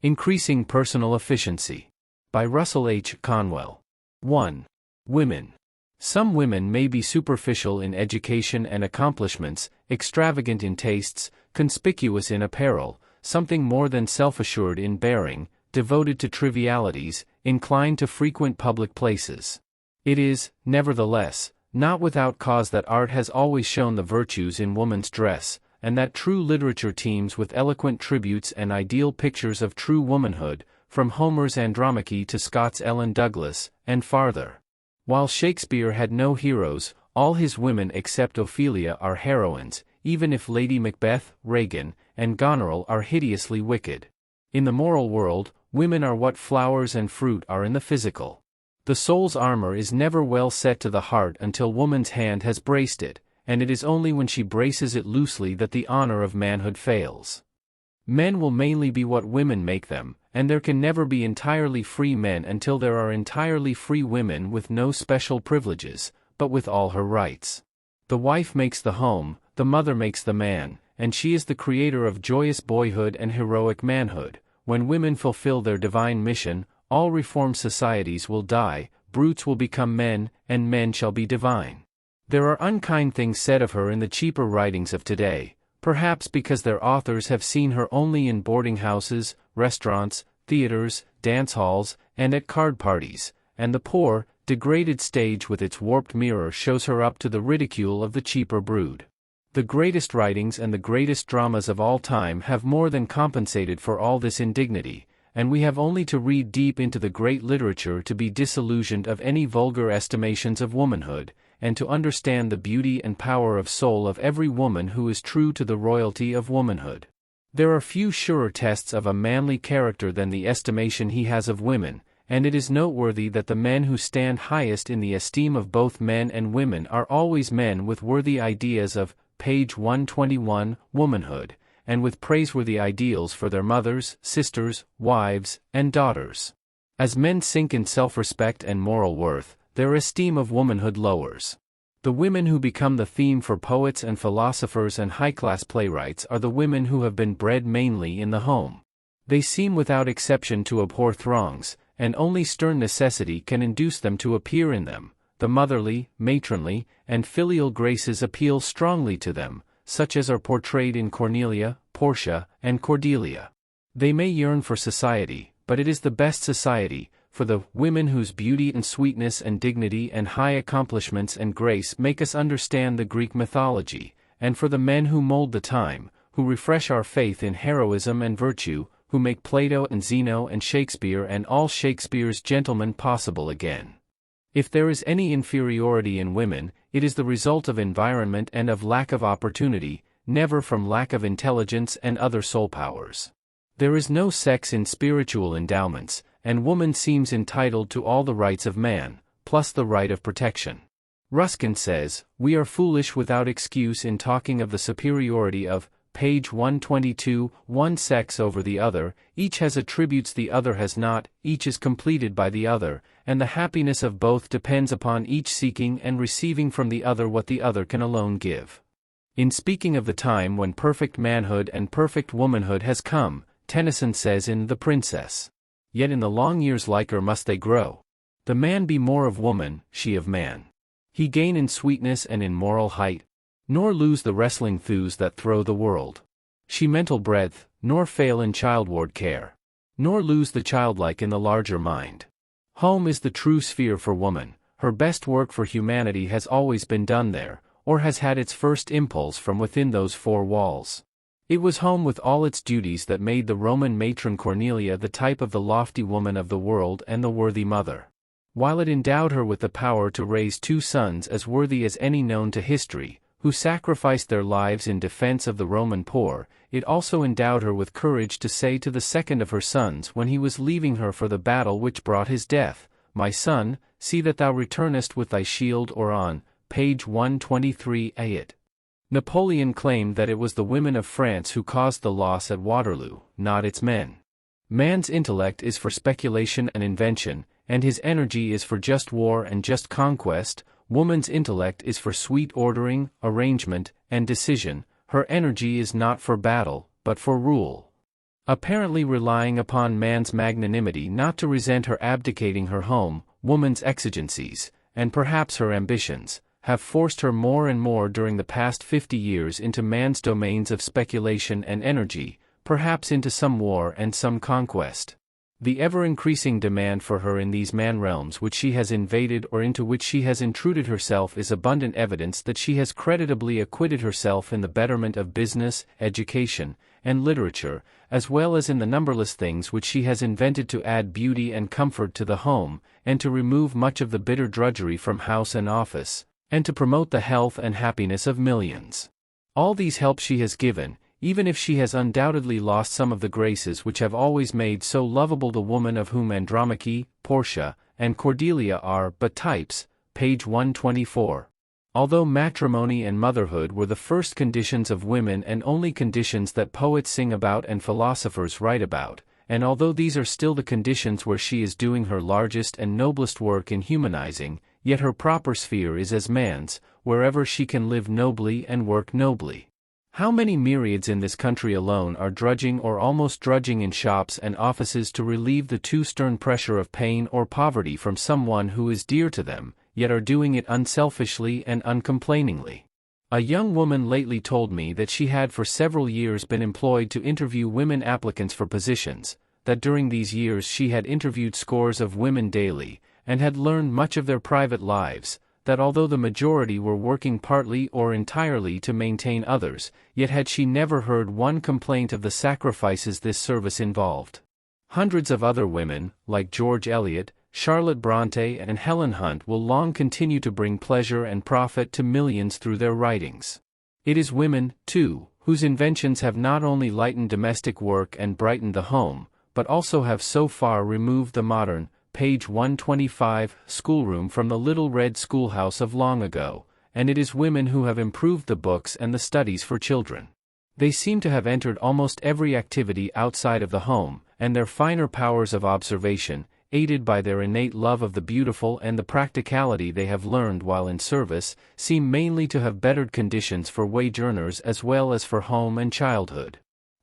Increasing Personal Efficiency. By Russell H. Conwell. 1. Women. Some women may be superficial in education and accomplishments, extravagant in tastes, conspicuous in apparel, something more than self-assured in bearing, devoted to trivialities, inclined to frequent public places. It is, nevertheless, not without cause that art has always shown the virtues in woman's dress, and that true literature teems with eloquent tributes and ideal pictures of true womanhood, from Homer's Andromache to Scott's Ellen Douglas, and farther. While Shakespeare had no heroes, all his women except Ophelia are heroines, even if Lady Macbeth, Regan, and Goneril are hideously wicked. In the moral world, women are what flowers and fruit are in the physical. The soul's armor is never well set to the heart until woman's hand has braced it, and it is only when she braces it loosely that the honor of manhood fails. Men will mainly be what women make them, and there can never be entirely free men until there are entirely free women with no special privileges, but with all her rights. The wife makes the home, the mother makes the man, and she is the creator of joyous boyhood and heroic manhood. When women fulfill their divine mission, all reformed societies will die, brutes will become men, and men shall be divine. There are unkind things said of her in the cheaper writings of today, perhaps because their authors have seen her only in boarding houses, restaurants, theaters, dance halls, and at card parties, and the poor, degraded stage with its warped mirror shows her up to the ridicule of the cheaper brood. The greatest writings and the greatest dramas of all time have more than compensated for all this indignity, and we have only to read deep into the great literature to be disillusioned of any vulgar estimations of womanhood, and to understand the beauty and power of soul of every woman who is true to the royalty of womanhood. There are few surer tests of a manly character than the estimation he has of women, and it is noteworthy that the men who stand highest in the esteem of both men and women are always men with worthy ideas of, page 121, womanhood, and with praiseworthy ideals for their mothers, sisters, wives, and daughters. As men sink in self-respect and moral worth, their esteem of womanhood lowers. The women who become the theme for poets and philosophers and high-class playwrights are the women who have been bred mainly in the home. They seem without exception to abhor throngs, and only stern necessity can induce them to appear in them. The motherly, matronly, and filial graces appeal strongly to them, such as are portrayed in Cornelia, Portia, and Cordelia. They may yearn for society, but it is the best society, for the women whose beauty and sweetness and dignity and high accomplishments and grace make us understand the Greek mythology, and for the men who mold the time, who refresh our faith in heroism and virtue, who make Plato and Zeno and Shakespeare and all Shakespeare's gentlemen possible again. If there is any inferiority in women, it is the result of environment and of lack of opportunity, never from lack of intelligence and other soul powers. There is no sex in spiritual endowments, and woman seems entitled to all the rights of man, plus the right of protection. Ruskin says, "We are foolish without excuse in talking of the superiority of, page 122, one sex over the other, each has attributes the other has not, each is completed by the other, and the happiness of both depends upon each seeking and receiving from the other what the other can alone give." In speaking of the time when perfect manhood and perfect womanhood has come, Tennyson says in The Princess, "Yet in the long years liker must they grow. The man be more of woman, she of man. He gain in sweetness and in moral height, nor lose the wrestling thews that throw the world. She mental breadth, nor fail in childward care, nor lose the childlike in the larger mind. Home is the true sphere for woman, her best work for humanity has always been done there, or has had its first impulse from within those four walls. It was home with all its duties that made the Roman matron Cornelia the type of the lofty woman of the world and the worthy mother. While it endowed her with the power to raise two sons as worthy as any known to history, who sacrificed their lives in defense of the Roman poor, it also endowed her with courage to say to the second of her sons when he was leaving her for the battle which brought his death, "My son, see that thou returnest with thy shield or on, page 123 a. Napoleon claimed that it was the women of France who caused the loss at Waterloo, not its men. Man's intellect is for speculation and invention, and his energy is for just war and just conquest. Woman's intellect is for sweet ordering, arrangement, and decision. Her energy is not for battle, but for rule. apparently relying upon man's magnanimity not to resent her abdicating her home, woman's exigencies, and perhaps her ambitions, have forced her more and more during the past 50 years into man's domains of speculation and energy, perhaps into some war and some conquest. The ever-increasing demand for her in these man realms which she has invaded or into which she has intruded herself is abundant evidence that she has creditably acquitted herself in the betterment of business, education, and literature, as well as in the numberless things which she has invented to add beauty and comfort to the home, and to remove much of the bitter drudgery from house and office, and to promote the health and happiness of millions. All these helps she has given, even if she has undoubtedly lost some of the graces which have always made so lovable the woman of whom Andromache, Portia, and Cordelia are but types, page 124. Although matrimony and motherhood were the first conditions of women and only conditions that poets sing about and philosophers write about, and although these are still the conditions where she is doing her largest and noblest work in humanizing, yet her proper sphere is as man's, wherever she can live nobly and work nobly. How many myriads in this country alone are drudging or almost drudging in shops and offices to relieve the too stern pressure of pain or poverty from someone who is dear to them, yet are doing it unselfishly and uncomplainingly? A young woman lately told me that she had for several years been employed to interview women applicants for positions, that during these years she had interviewed scores of women daily, and had learned much of their private lives, that although the majority were working partly or entirely to maintain others, yet had she never heard one complaint of the sacrifices this service involved. Hundreds of other women, like George Eliot, Charlotte Bronte and Helen Hunt, will long continue to bring pleasure and profit to millions through their writings. It is women, too, whose inventions have not only lightened domestic work and brightened the home, but also have so far removed the modern, page 125, schoolroom from the little red schoolhouse of long ago, and it is women who have improved the books and the studies for children. They seem to have entered almost every activity outside of the home, and their finer powers of observation, aided by their innate love of the beautiful and the practicality they have learned while in service, seem mainly to have bettered conditions for wage earners as well as for home and childhood.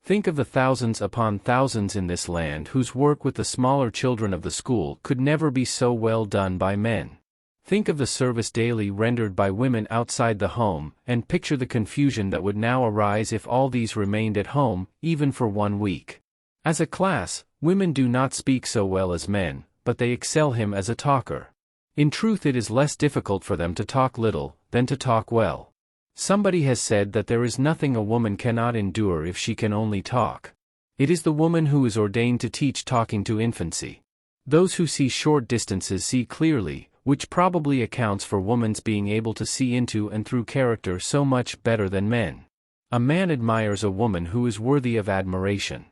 Think of the thousands upon thousands in this land whose work with the smaller children of the school could never be so well done by men. Think of the service daily rendered by women outside the home, and picture the confusion that would now arise if all these remained at home, even for 1 week. As a class, women do not speak so well as men, but they excel him as a talker. In truth, it is less difficult for them to talk little than to talk well. Somebody has said that there is nothing a woman cannot endure if she can only talk. It is the woman who is ordained to teach talking to infancy. Those who see short distances see clearly, which probably accounts for woman's being able to see into and through character so much better than men. A man admires a woman who is worthy of admiration.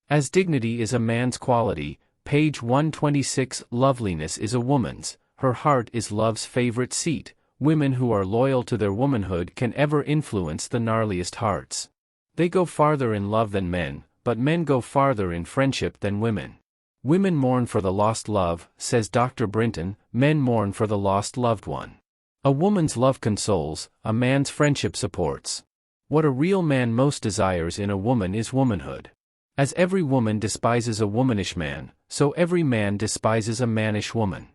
As dignity is a man's quality, page 126, loveliness is a woman's, her heart is love's favorite seat. Women who are loyal to their womanhood can ever influence the gnarliest hearts. They go farther in love than men, but men go farther in friendship than women. Women mourn for the lost love, says Dr. Brinton, men mourn for the lost loved one. A woman's love consoles, a man's friendship supports. What a real man most desires in a woman is womanhood. As every woman despises a womanish man, so every man despises a mannish woman.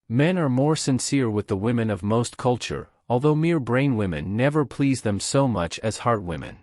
Men are more sincere with the women of most culture, although mere brain women never please them so much as heart women.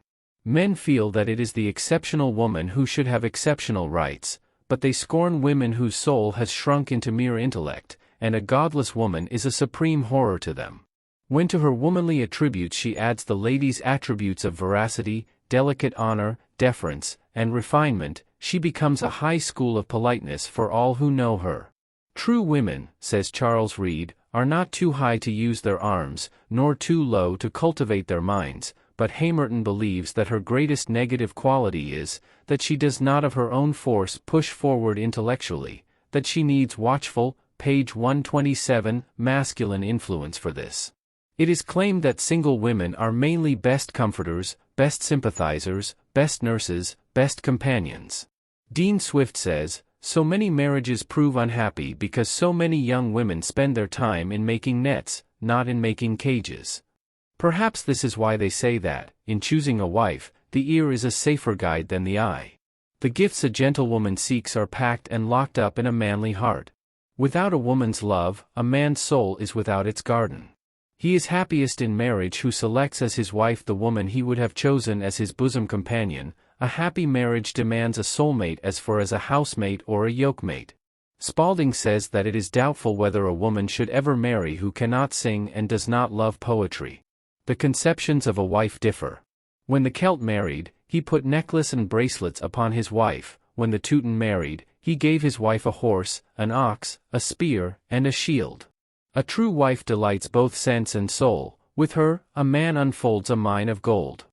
Men feel that it is the exceptional woman who should have exceptional rights, but they scorn women whose soul has shrunk into mere intellect, and a godless woman is a supreme horror to them. When to her womanly attributes she adds the lady's attributes of veracity, delicate honor, deference, and refinement, she becomes a high school of politeness for all who know her. True women, says Charles Reade, are not too high to use their arms, nor too low to cultivate their minds, but Haymerton believes that her greatest negative quality is, that she does not of her own force push forward intellectually, that she needs watchful, page 127, masculine influence for this. It is claimed that single women are mainly best comforters, best sympathizers, best nurses, best companions. Dean Swift says, so many marriages prove unhappy because so many young women spend their time in making nets, not in making cages. Perhaps this is why they say that, in choosing a wife, the ear is a safer guide than the eye. The gifts a gentlewoman seeks are packed and locked up in a manly heart. Without a woman's love, a man's soul is without its garden. He is happiest in marriage who selects as his wife the woman he would have chosen as his bosom companion. A happy marriage demands a soulmate as a housemate or a yokemate. Spalding says that it is doubtful whether a woman should ever marry who cannot sing and does not love poetry. The conceptions of a wife differ. When the Celt married, he put necklace and bracelets upon his wife. When the Teuton married, he gave his wife a horse, an ox, a spear, and a shield. A true wife delights both sense and soul. With her, a man unfolds a mine of gold.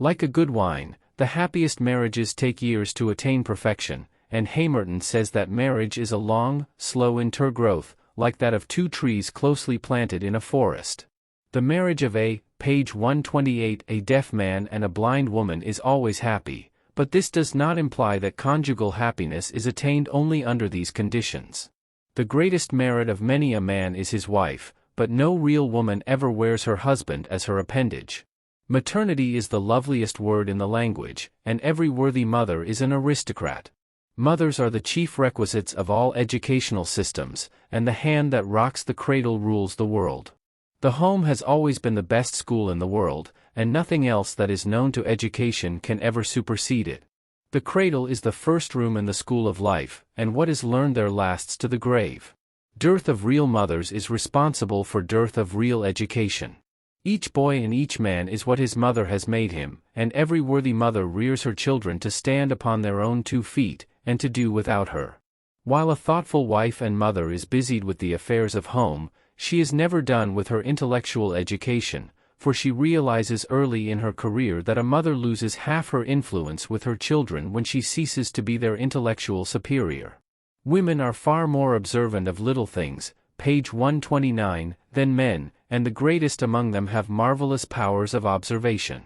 Like a good wine, the happiest marriages take years to attain perfection, and Haymerton says that marriage is a long, slow intergrowth, like that of two trees closely planted in a forest. The marriage of page 128, a deaf man and a blind woman is always happy, but this does not imply that conjugal happiness is attained only under these conditions. The greatest merit of many a man is his wife, but no real woman ever wears her husband as her appendage. Maternity is the loveliest word in the language, and every worthy mother is an aristocrat. Mothers are the chief requisites of all educational systems, and the hand that rocks the cradle rules the world. The home has always been the best school in the world, and nothing else that is known to education can ever supersede it. The cradle is the first room in the school of life, and what is learned there lasts to the grave. Dearth of real mothers is responsible for dearth of real education. Each boy and each man is what his mother has made him, and every worthy mother rears her children to stand upon their own 2 feet, and to do without her. While a thoughtful wife and mother is busied with the affairs of home, she is never done with her intellectual education, for she realizes early in her career that a mother loses half her influence with her children when she ceases to be their intellectual superior. Women are far more observant of little things, page 129, than men, and the greatest among them have marvelous powers of observation.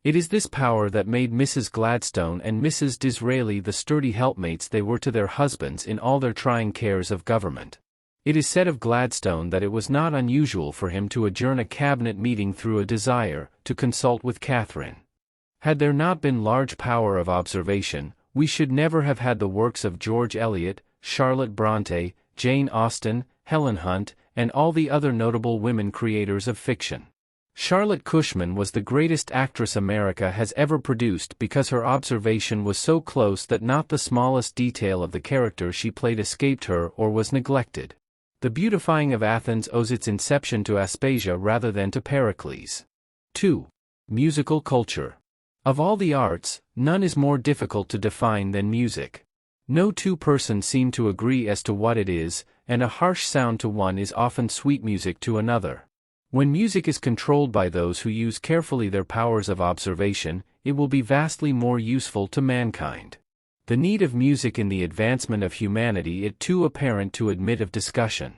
It is this power that made Mrs. Gladstone and Mrs. Disraeli the sturdy helpmates they were to their husbands in all their trying cares of government. It is said of Gladstone that it was not unusual for him to adjourn a cabinet meeting through a desire to consult with Catherine. Had there not been large power of observation, we should never have had the works of George Eliot, Charlotte Brontë, Jane Austen, Helen Hunt, and all the other notable women creators of fiction. Charlotte Cushman was the greatest actress America has ever produced because her observation was so close that not the smallest detail of the character she played escaped her or was neglected. The beautifying of Athens owes its inception to Aspasia rather than to Pericles. 2. Musical culture. Of all the arts, none is more difficult to define than music. No two persons seem to agree as to what it is, and a harsh sound to one is often sweet music to another. When music is controlled by those who use carefully their powers of observation, it will be vastly more useful to mankind. The need of music in the advancement of humanity is too apparent to admit of discussion.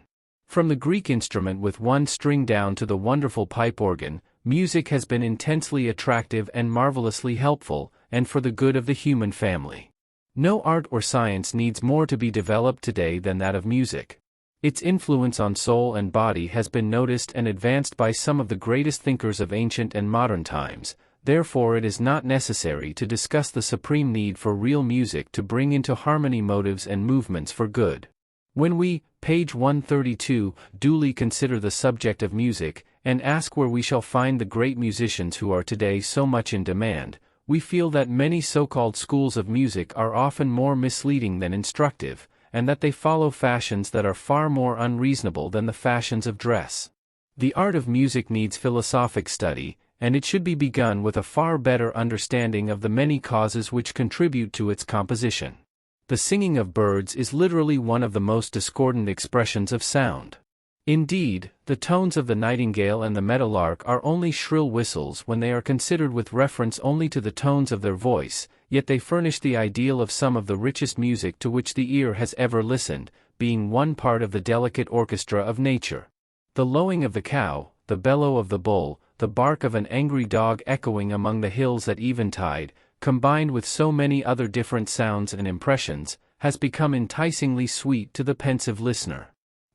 From the Greek instrument with one string down to the wonderful pipe organ, music has been intensely attractive and marvelously helpful, and for the good of the human family. No art or science needs more to be developed today than that of music. Its influence on soul and body has been noticed and advanced by some of the greatest thinkers of ancient and modern times. Therefore it is not necessary to discuss the supreme need for real music to bring into harmony motives and movements for good. When we, page 132, duly consider the subject of music, and ask where we shall find the great musicians who are today so much in demand, we feel that many so-called schools of music are often more misleading than instructive, and that they follow fashions that are far more unreasonable than the fashions of dress. The art of music needs philosophic study, and it should be begun with a far better understanding of the many causes which contribute to its composition. The singing of birds is literally one of the most discordant expressions of sound. Indeed, the tones of the nightingale and the meadowlark are only shrill whistles when they are considered with reference only to the tones of their voice, yet they furnish the ideal of some of the richest music to which the ear has ever listened, being one part of the delicate orchestra of nature. The lowing of the cow, the bellow of the bull, the bark of an angry dog echoing among the hills at eventide, combined with so many other different sounds and impressions, has become enticingly sweet to the pensive listener.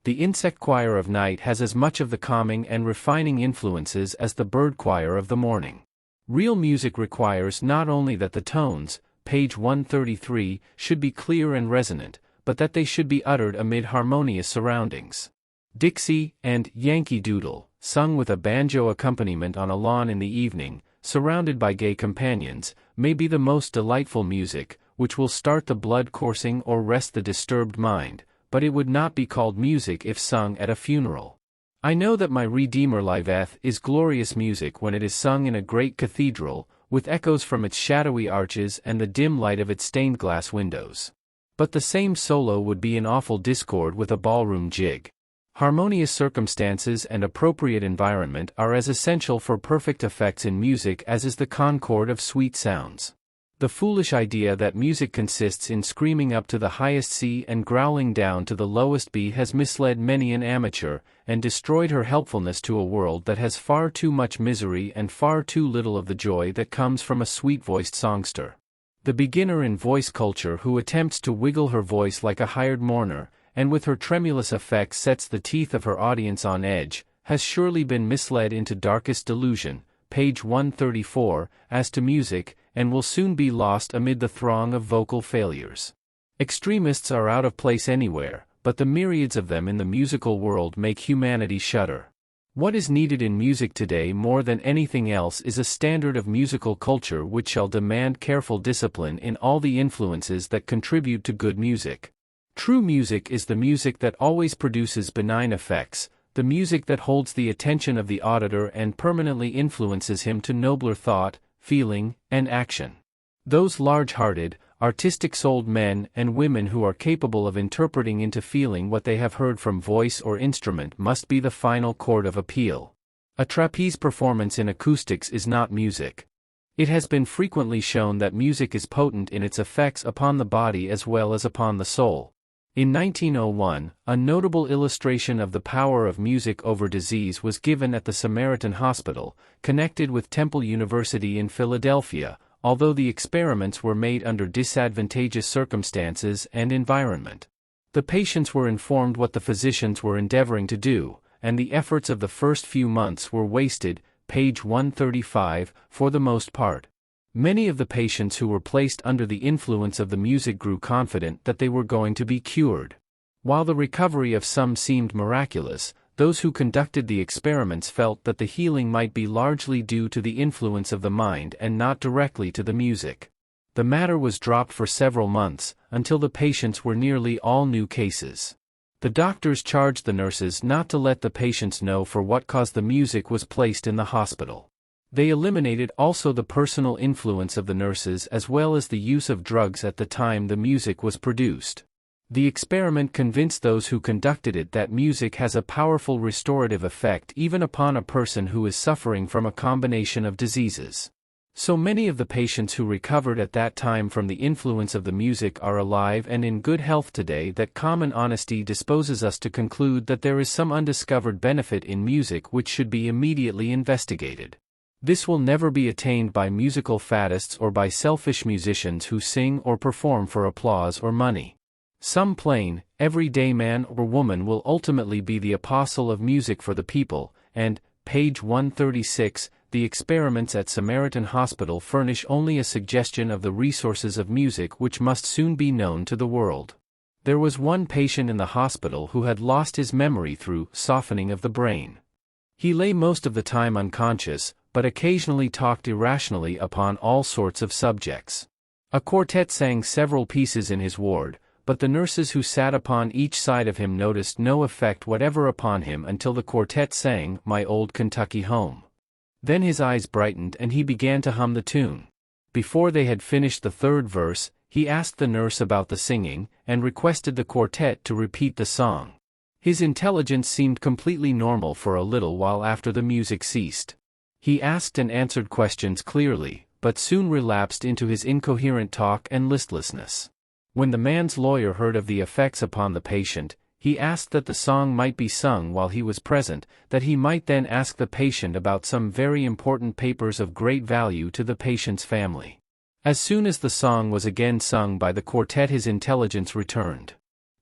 The insect choir of night has as much of the calming and refining influences as the bird choir of the morning. Real music requires not only that the tones, page 133, should be clear and resonant, but that they should be uttered amid harmonious surroundings. Dixie and Yankee Doodle, sung with a banjo accompaniment on a lawn in the evening, surrounded by gay companions, may be the most delightful music, which will start the blood coursing or rest the disturbed mind, but it would not be called music if sung at a funeral. I know that my Redeemer liveth is glorious music when it is sung in a great cathedral, with echoes from its shadowy arches and the dim light of its stained glass windows. But the same solo would be in awful discord with a ballroom jig. Harmonious circumstances and appropriate environment are as essential for perfect effects in music as is the concord of sweet sounds. The foolish idea that music consists in screaming up to the highest C and growling down to the lowest B has misled many an amateur, and destroyed her helpfulness to a world that has far too much misery and far too little of the joy that comes from a sweet-voiced songster. The beginner in voice culture who attempts to wiggle her voice like a hired mourner, and with her tremulous effects sets the teeth of her audience on edge, has surely been misled into darkest delusion, page 134, as to music, and will soon be lost amid the throng of vocal failures. Extremists are out of place anywhere, but the myriads of them in the musical world make humanity shudder. What is needed in music today more than anything else is a standard of musical culture which shall demand careful discipline in all the influences that contribute to good music. True music is the music that always produces benign effects, the music that holds the attention of the auditor and permanently influences him to nobler thought, feeling, and action. Those large-hearted, artistic-souled men and women who are capable of interpreting into feeling what they have heard from voice or instrument must be the final chord of appeal. A trapeze performance in acoustics is not music. It has been frequently shown that music is potent in its effects upon the body as well as upon the soul. In 1901, a notable illustration of the power of music over disease was given at the Samaritan Hospital, connected with Temple University in Philadelphia, although the experiments were made under disadvantageous circumstances and environment. The patients were informed what the physicians were endeavoring to do, and the efforts of the first few months were wasted, page 135, for the most part. Many of the patients who were placed under the influence of the music grew confident that they were going to be cured. While the recovery of some seemed miraculous, those who conducted the experiments felt that the healing might be largely due to the influence of the mind and not directly to the music. The matter was dropped for several months, until the patients were nearly all new cases. The doctors charged the nurses not to let the patients know for what cause the music was placed in the hospital. They eliminated also the personal influence of the nurses as well as the use of drugs at the time the music was produced. The experiment convinced those who conducted it that music has a powerful restorative effect even upon a person who is suffering from a combination of diseases. So many of the patients who recovered at that time from the influence of the music are alive and in good health today that common honesty disposes us to conclude that there is some undiscovered benefit in music which should be immediately investigated. This will never be attained by musical faddists or by selfish musicians who sing or perform for applause or money. Some plain, everyday man or woman will ultimately be the apostle of music for the people, and, page 136, the experiments at Samaritan Hospital furnish only a suggestion of the resources of music which must soon be known to the world. There was one patient in the hospital who had lost his memory through softening of the brain. He lay most of the time unconscious, but occasionally talked irrationally upon all sorts of subjects. A quartet sang several pieces in his ward, but the nurses who sat upon each side of him noticed no effect whatever upon him until the quartet sang "My Old Kentucky Home." Then his eyes brightened and he began to hum the tune. Before they had finished the third verse, he asked the nurse about the singing, and requested the quartet to repeat the song. His intelligence seemed completely normal for a little while after the music ceased. He asked and answered questions clearly, but soon relapsed into his incoherent talk and listlessness. When the man's lawyer heard of the effects upon the patient, he asked that the song might be sung while he was present, that he might then ask the patient about some very important papers of great value to the patient's family. As soon as the song was again sung by the quartet his intelligence returned.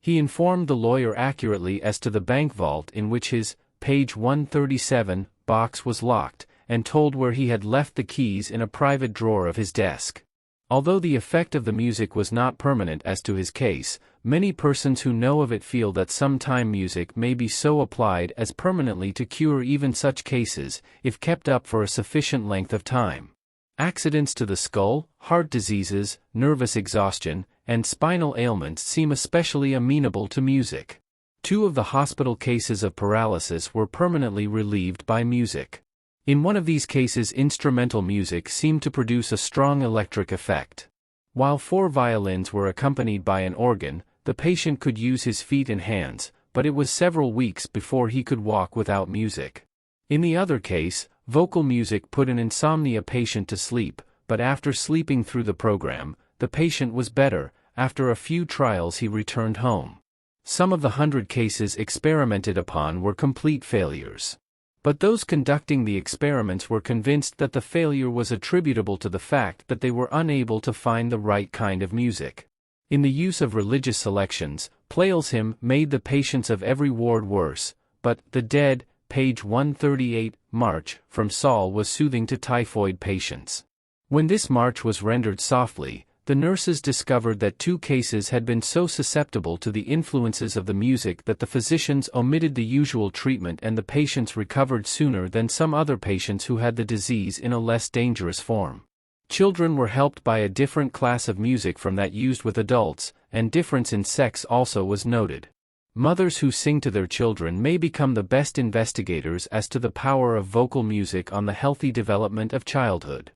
He informed the lawyer accurately as to the bank vault in which his, page 137, box was locked, and told where he had left the keys in a private drawer of his desk. Although the effect of the music was not permanent as to his case, many persons who know of it feel that some time music may be so applied as permanently to cure even such cases, if kept up for a sufficient length of time. Accidents to the skull, heart diseases, nervous exhaustion, and spinal ailments seem especially amenable to music. 2 of the hospital cases of paralysis were permanently relieved by music. In one of these cases, instrumental music seemed to produce a strong electric effect. While 4 violins were accompanied by an organ, the patient could use his feet and hands, but it was several weeks before he could walk without music. In the other case, vocal music put an insomnia patient to sleep, but after sleeping through the program, the patient was better. After a few trials, he returned home. Some of the 100 cases experimented upon were complete failures. But those conducting the experiments were convinced that the failure was attributable to the fact that they were unable to find the right kind of music. In the use of religious selections, Pleyel's hymn made the patients of every ward worse, but "The Dead," page 138, march from Saul was soothing to typhoid patients. When this march was rendered softly, the nurses discovered that 2 cases had been so susceptible to the influences of the music that the physicians omitted the usual treatment and the patients recovered sooner than some other patients who had the disease in a less dangerous form. Children were helped by a different class of music from that used with adults, and difference in sex also was noted. Mothers who sing to their children may become the best investigators as to the power of vocal music on the healthy development of childhood.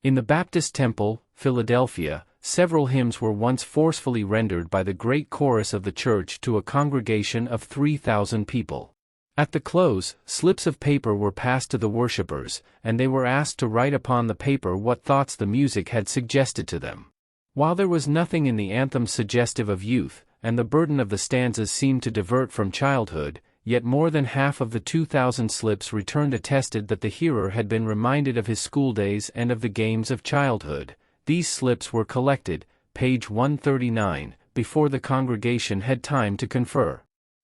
In the Baptist Temple, Philadelphia, several hymns were once forcefully rendered by the great chorus of the church to a congregation of 3,000 people. At the close, slips of paper were passed to the worshippers, and they were asked to write upon the paper what thoughts the music had suggested to them. While there was nothing in the anthem suggestive of youth, and the burden of the stanzas seemed to divert from childhood, yet more than half of the 2,000 slips returned attested that the hearer had been reminded of his school days and of the games of childhood. These slips were collected, page 139, before the congregation had time to confer.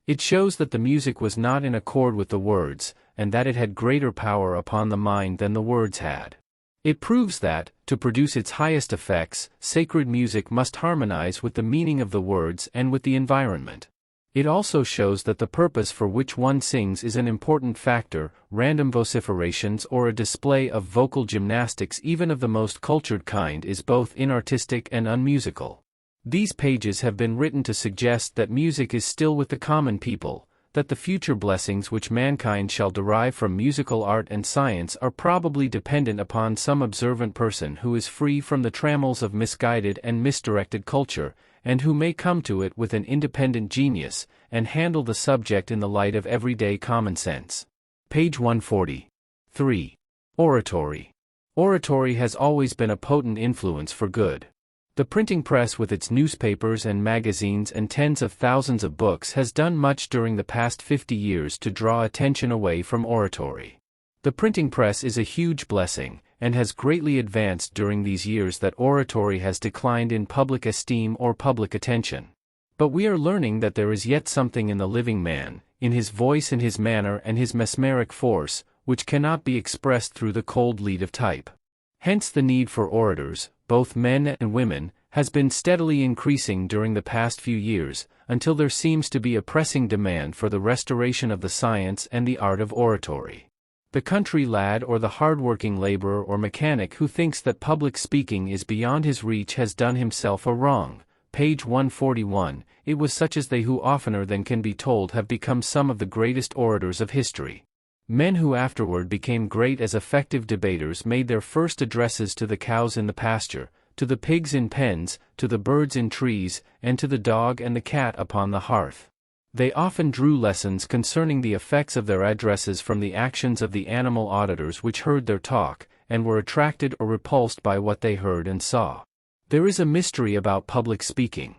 It shows that the music was not in accord with the words, and that it had greater power upon the mind than the words had. It proves that, to produce its highest effects, sacred music must harmonize with the meaning of the words and with the environment. It also shows that the purpose for which one sings is an important factor. Random vociferations or a display of vocal gymnastics, even of the most cultured kind, is both inartistic and unmusical. These pages have been written to suggest that music is still with the common people, that the future blessings which mankind shall derive from musical art and science are probably dependent upon some observant person who is free from the trammels of misguided and misdirected culture, and who may come to it with an independent genius, and handle the subject in the light of everyday common sense. Page 140. 3. Oratory. Oratory has always been a potent influence for good. The printing press with its newspapers and magazines and tens of thousands of books has done much during the past 50 years to draw attention away from oratory. The printing press is a huge blessing, and has greatly advanced during these years that oratory has declined in public esteem or public attention. But we are learning that there is yet something in the living man, in his voice and his manner and his mesmeric force, which cannot be expressed through the cold lead of type. Hence the need for orators, both men and women, has been steadily increasing during the past few years, until there seems to be a pressing demand for the restoration of the science and the art of oratory. The country lad or the hard-working laborer or mechanic who thinks that public speaking is beyond his reach has done himself a wrong. Page 141. It was such as they who oftener than can be told have become some of the greatest orators of history. Men who afterward became great as effective debaters made their first addresses to the cows in the pasture, to the pigs in pens, to the birds in trees, and to the dog and the cat upon the hearth. They often drew lessons concerning the effects of their addresses from the actions of the animal auditors which heard their talk, and were attracted or repulsed by what they heard and saw. There is a mystery about public speaking.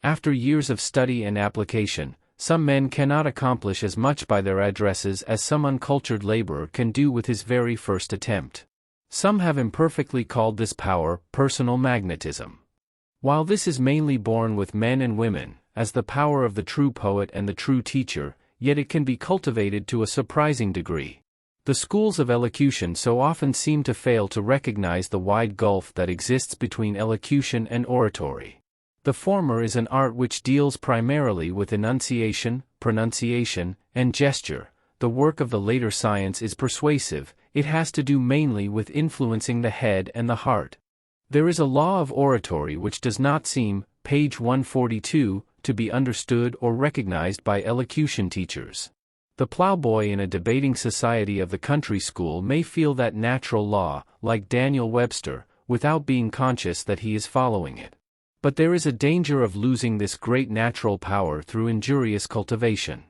After years of study and application, some men cannot accomplish as much by their addresses as some uncultured laborer can do with his very first attempt. Some have imperfectly called this power personal magnetism. While this is mainly born with men and women, as the power of the true poet and the true teacher, yet it can be cultivated to a surprising degree. The schools of elocution so often seem to fail to recognize the wide gulf that exists between elocution and oratory. The former is an art which deals primarily with enunciation, pronunciation, and gesture. The work of the later science is persuasive, it has to do mainly with influencing the head and the heart. There is a law of oratory which does not seem, page 142, to be understood or recognized by elocution teachers. The plowboy in a debating society of the country school may feel that natural law, like Daniel Webster, without being conscious that he is following it. But there is a danger of losing this great natural power through injurious cultivation.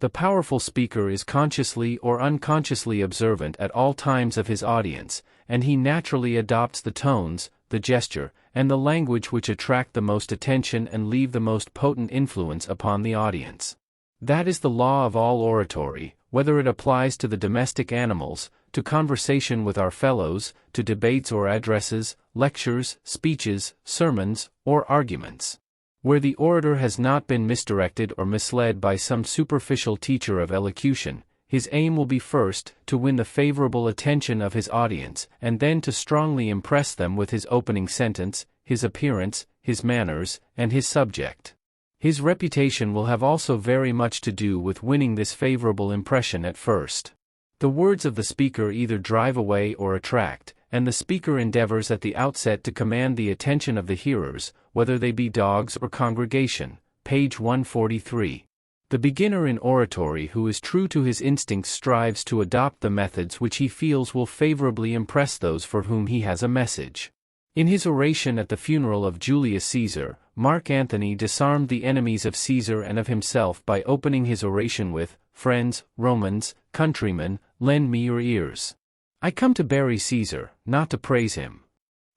The powerful speaker is consciously or unconsciously observant at all times of his audience, and he naturally adopts the tones, the gesture, and the language which attract the most attention and leave the most potent influence upon the audience. That is the law of all oratory, whether it applies to the domestic animals, to conversation with our fellows, to debates or addresses, lectures, speeches, sermons, or arguments. Where the orator has not been misdirected or misled by some superficial teacher of elocution, his aim will be first, to win the favorable attention of his audience, and then to strongly impress them with his opening sentence, his appearance, his manners, and his subject. His reputation will have also very much to do with winning this favorable impression at first. The words of the speaker either drive away or attract, and the speaker endeavors at the outset to command the attention of the hearers, whether they be dogs or congregation, page 143. The beginner in oratory who is true to his instincts strives to adopt the methods which he feels will favorably impress those for whom he has a message. In his oration at the funeral of Julius Caesar, Mark Antony disarmed the enemies of Caesar and of himself by opening his oration with, "Friends, Romans, countrymen, lend me your ears. I come to bury Caesar, not to praise him."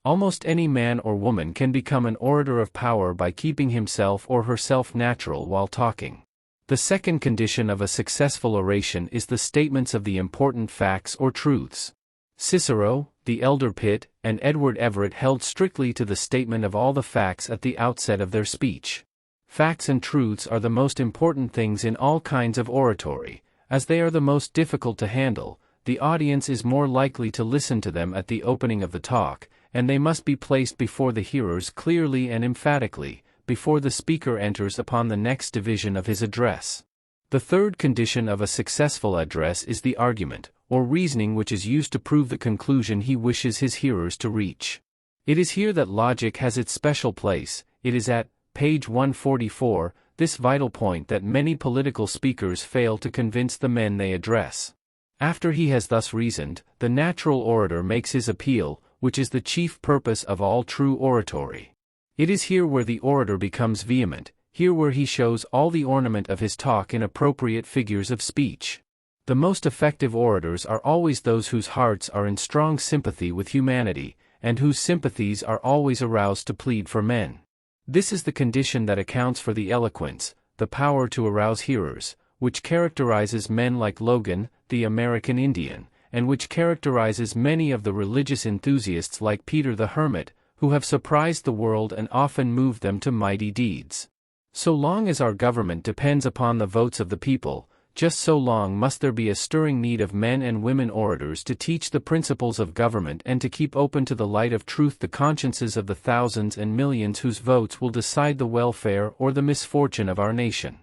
Almost any man or woman can become an orator of power by keeping himself or herself natural while talking. The second condition of a successful oration is the statements of the important facts or truths. Cicero, the elder Pitt, and Edward Everett held strictly to the statement of all the facts at the outset of their speech. Facts and truths are the most important things in all kinds of oratory, as they are the most difficult to handle. The audience is more likely to listen to them at the opening of the talk, and they must be placed before the hearers clearly and emphatically, before the speaker enters upon the next division of his address. The third condition of a successful address is the argument, or reasoning which is used to prove the conclusion he wishes his hearers to reach. It is here that logic has its special place. It is at page 144, this vital point that many political speakers fail to convince the men they address. After he has thus reasoned, the natural orator makes his appeal, which is the chief purpose of all true oratory. It is here where the orator becomes vehement, here where he shows all the ornament of his talk in appropriate figures of speech. The most effective orators are always those whose hearts are in strong sympathy with humanity, and whose sympathies are always aroused to plead for men. This is the condition that accounts for the eloquence, the power to arouse hearers, which characterizes men like Logan, the American Indian, and which characterizes many of the religious enthusiasts like Peter the Hermit, who have surprised the world and often moved them to mighty deeds. So long as our government depends upon the votes of the people, just so long must there be a stirring need of men and women orators to teach the principles of government and to keep open to the light of truth the consciences of the thousands and millions whose votes will decide the welfare or the misfortune of our nation.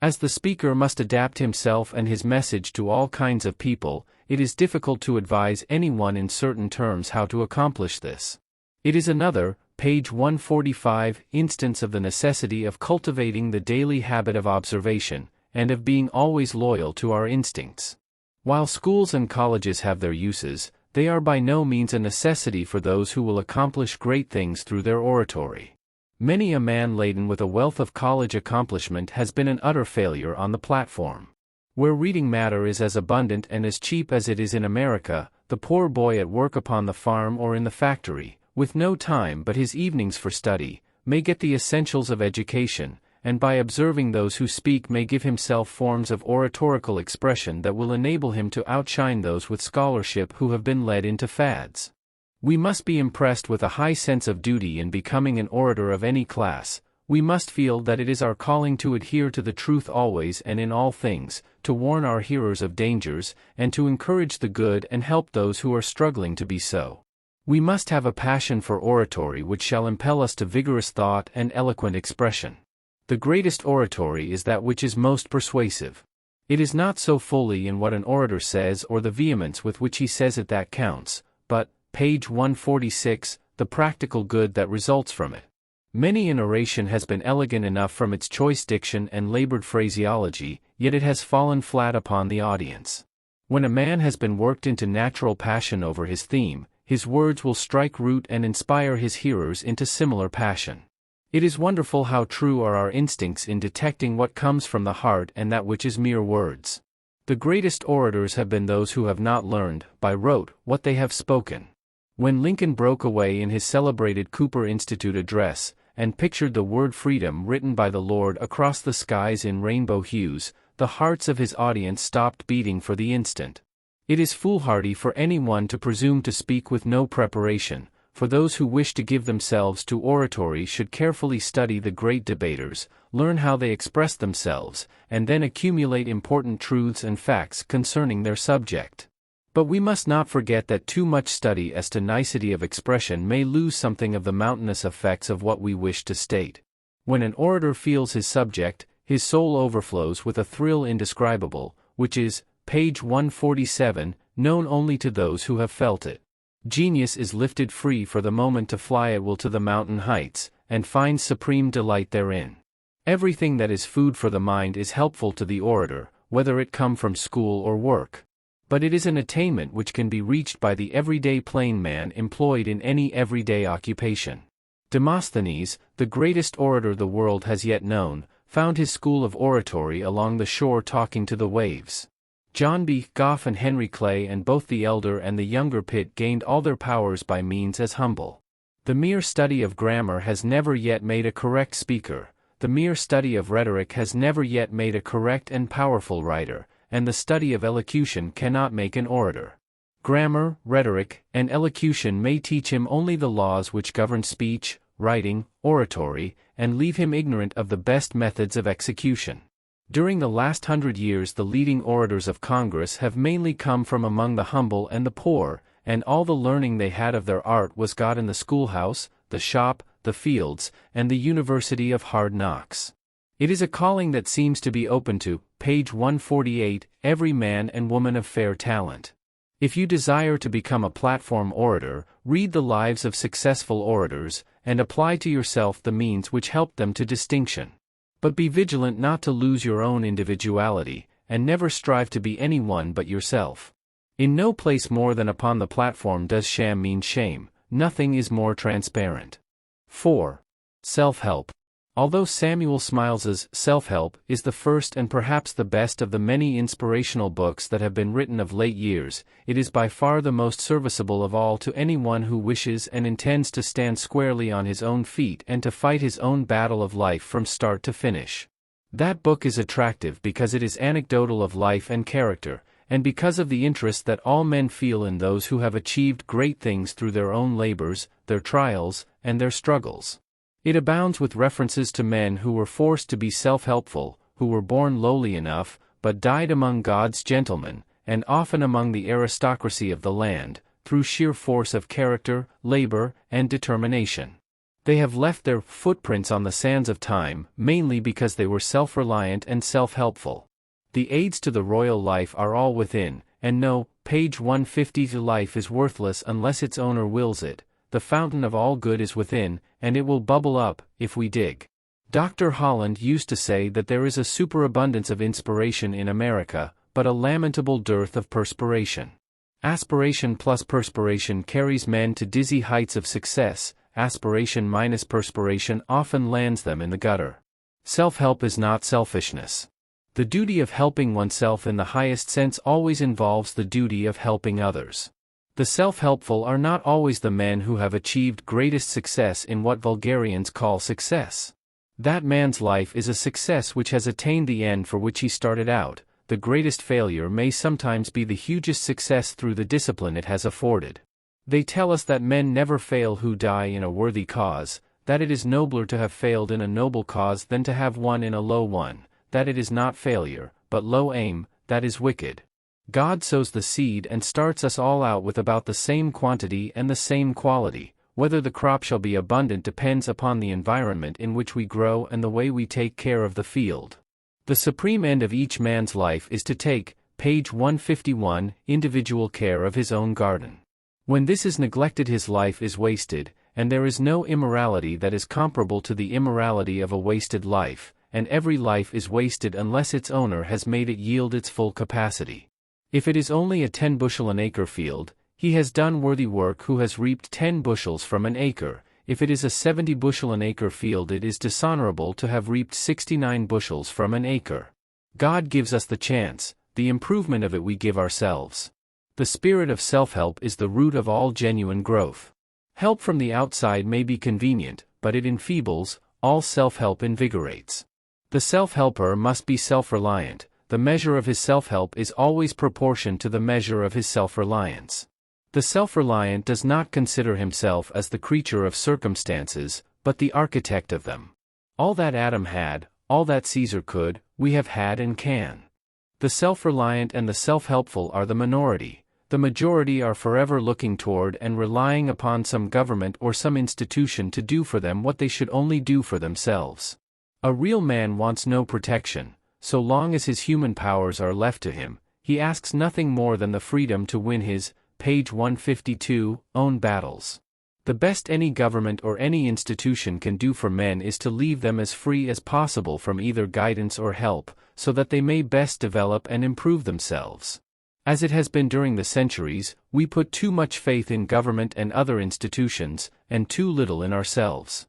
As the speaker must adapt himself and his message to all kinds of people, it is difficult to advise anyone in certain terms how to accomplish this. It is another, page 145, instance of the necessity of cultivating the daily habit of observation, and of being always loyal to our instincts. While schools and colleges have their uses, they are by no means a necessity for those who will accomplish great things through their oratory. Many a man laden with a wealth of college accomplishment has been an utter failure on the platform. Where reading matter is as abundant and as cheap as it is in America, the poor boy at work upon the farm or in the factory, with no time but his evenings for study, may get the essentials of education, and by observing those who speak may give himself forms of oratorical expression that will enable him to outshine those with scholarship who have been led into fads. We must be impressed with a high sense of duty in becoming an orator of any class, we must feel that it is our calling to adhere to the truth always and in all things, to warn our hearers of dangers, and to encourage the good and help those who are struggling to be so. We must have a passion for oratory which shall impel us to vigorous thought and eloquent expression. The greatest oratory is that which is most persuasive. It is not so fully in what an orator says or the vehemence with which he says it that counts, but, page 146, the practical good that results from it. Many an oration has been elegant enough from its choice diction and labored phraseology, yet it has fallen flat upon the audience. When a man has been worked into natural passion over his theme, his words will strike root and inspire his hearers into similar passion. It is wonderful how true are our instincts in detecting what comes from the heart and that which is mere words. The greatest orators have been those who have not learned, by rote, what they have spoken. When Lincoln broke away in his celebrated Cooper Institute address, and pictured the word freedom written by the Lord across the skies in rainbow hues, the hearts of his audience stopped beating for the instant. It is foolhardy for anyone to presume to speak with no preparation, for those who wish to give themselves to oratory should carefully study the great debaters, learn how they express themselves, and then accumulate important truths and facts concerning their subject. But we must not forget that too much study as to nicety of expression may lose something of the mountainous effects of what we wish to state. When an orator feels his subject, his soul overflows with a thrill indescribable, which is, page 147, known only to those who have felt it. Genius is lifted free for the moment to fly at will to the mountain heights, and finds supreme delight therein. Everything that is food for the mind is helpful to the orator, whether it come from school or work. But it is an attainment which can be reached by the everyday plain man employed in any everyday occupation. Demosthenes, the greatest orator the world has yet known, found his school of oratory along the shore talking to the waves. John B. Gough and Henry Clay and both the elder and the younger Pitt gained all their powers by means as humble. The mere study of grammar has never yet made a correct speaker, the mere study of rhetoric has never yet made a correct and powerful writer, and the study of elocution cannot make an orator. Grammar, rhetoric, and elocution may teach him only the laws which govern speech, writing, oratory, and leave him ignorant of the best methods of execution. During the last 100 years the leading orators of Congress have mainly come from among the humble and the poor, and all the learning they had of their art was got in the schoolhouse, the shop, the fields, and the university of hard knocks. It is a calling that seems to be open to, page 148, every man and woman of fair talent. If you desire to become a platform orator, read the lives of successful orators, and apply to yourself the means which help them to distinction. But be vigilant not to lose your own individuality, and never strive to be anyone but yourself. In no place more than upon the platform does sham mean shame, nothing is more transparent. 4. Self-help. Although Samuel Smiles's Self-Help is the first and perhaps the best of the many inspirational books that have been written of late years, it is by far the most serviceable of all to anyone who wishes and intends to stand squarely on his own feet and to fight his own battle of life from start to finish. That book is attractive because it is anecdotal of life and character, and because of the interest that all men feel in those who have achieved great things through their own labors, their trials, and their struggles. It abounds with references to men who were forced to be self-helpful, who were born lowly enough, but died among God's gentlemen, and often among the aristocracy of the land, through sheer force of character, labor, and determination. They have left their footprints on the sands of time, mainly because they were self-reliant and self-helpful. The aids to the royal life are all within, and no, page 150 to life is worthless unless its owner wills it. The fountain of all good is within, and it will bubble up, if we dig. Dr. Holland used to say that there is a superabundance of inspiration in America, but a lamentable dearth of perspiration. Aspiration plus perspiration carries men to dizzy heights of success, aspiration minus perspiration often lands them in the gutter. Self-help is not selfishness. The duty of helping oneself in the highest sense always involves the duty of helping others. The self-helpful are not always the men who have achieved greatest success in what vulgarians call success. That man's life is a success which has attained the end for which he started out. The greatest failure may sometimes be the hugest success through the discipline it has afforded. They tell us that men never fail who die in a worthy cause, that it is nobler to have failed in a noble cause than to have won in a low one, that it is not failure, but low aim, that is wicked. God sows the seed and starts us all out with about the same quantity and the same quality. Whether the crop shall be abundant depends upon the environment in which we grow and the way we take care of the field. The supreme end of each man's life is to take, page 151, individual care of his own garden. When this is neglected, his life is wasted, and there is no immorality that is comparable to the immorality of a wasted life, and every life is wasted unless its owner has made it yield its full capacity. If it is only a 10 bushel an acre field, he has done worthy work who has reaped 10 bushels from an acre. If it is a 70 bushel an acre field, it is dishonorable to have reaped 69 bushels from an acre. God gives us the chance, the improvement of it we give ourselves. The spirit of self-help is the root of all genuine growth. Help from the outside may be convenient, but it enfeebles. All self-help invigorates. The self-helper must be self-reliant. The measure of his self-help is always proportioned to the measure of his self-reliance. The self-reliant does not consider himself as the creature of circumstances, but the architect of them. All that Adam had, all that Caesar could, we have had and can. The self-reliant and the self-helpful are the minority. The majority are forever looking toward and relying upon some government or some institution to do for them what they should only do for themselves. A real man wants no protection. So long as his human powers are left to him, he asks nothing more than the freedom to win his, page 152, own battles. The best any government or any institution can do for men is to leave them as free as possible from either guidance or help, so that they may best develop and improve themselves. As it has been during the centuries, we put too much faith in government and other institutions, and too little in ourselves.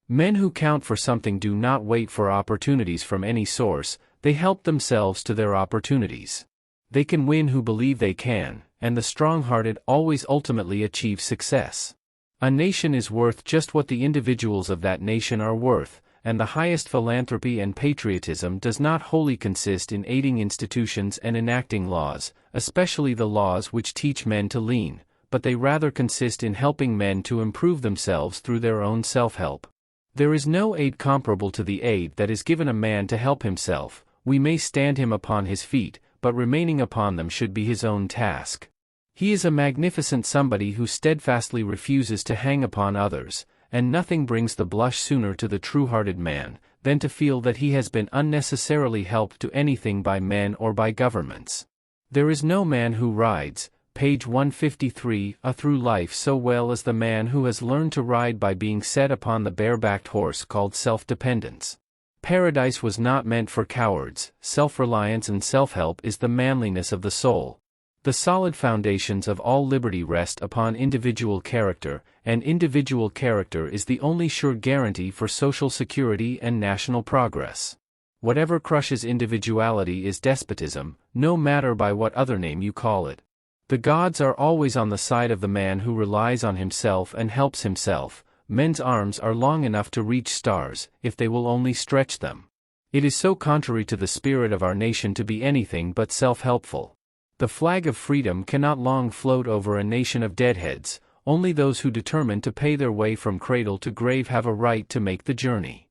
Men who count for something do not wait for opportunities from any source, they help themselves to their opportunities. They can win who believe they can, and the strong-hearted always ultimately achieve success. A nation is worth just what the individuals of that nation are worth, and the highest philanthropy and patriotism does not wholly consist in aiding institutions and enacting laws, especially the laws which teach men to lean, but they rather consist in helping men to improve themselves through their own self-help. There is no aid comparable to the aid that is given a man to help himself. We may stand him upon his feet, but remaining upon them should be his own task. He is a magnificent somebody who steadfastly refuses to hang upon others, and nothing brings the blush sooner to the true-hearted man than to feel that he has been unnecessarily helped to anything by men or by governments. There is no man who rides, page 153, through life so well as the man who has learned to ride by being set upon the bare-backed horse called self-dependence. Paradise was not meant for cowards. Self-reliance and self-help is the manliness of the soul. The solid foundations of all liberty rest upon individual character, and individual character is the only sure guarantee for social security and national progress. Whatever crushes individuality is despotism, no matter by what other name you call it. The gods are always on the side of the man who relies on himself and helps himself. Men's arms are long enough to reach stars, if they will only stretch them. It is so contrary to the spirit of our nation to be anything but self-helpful. The flag of freedom cannot long float over a nation of deadheads. Only those who determine to pay their way from cradle to grave have a right to make the journey.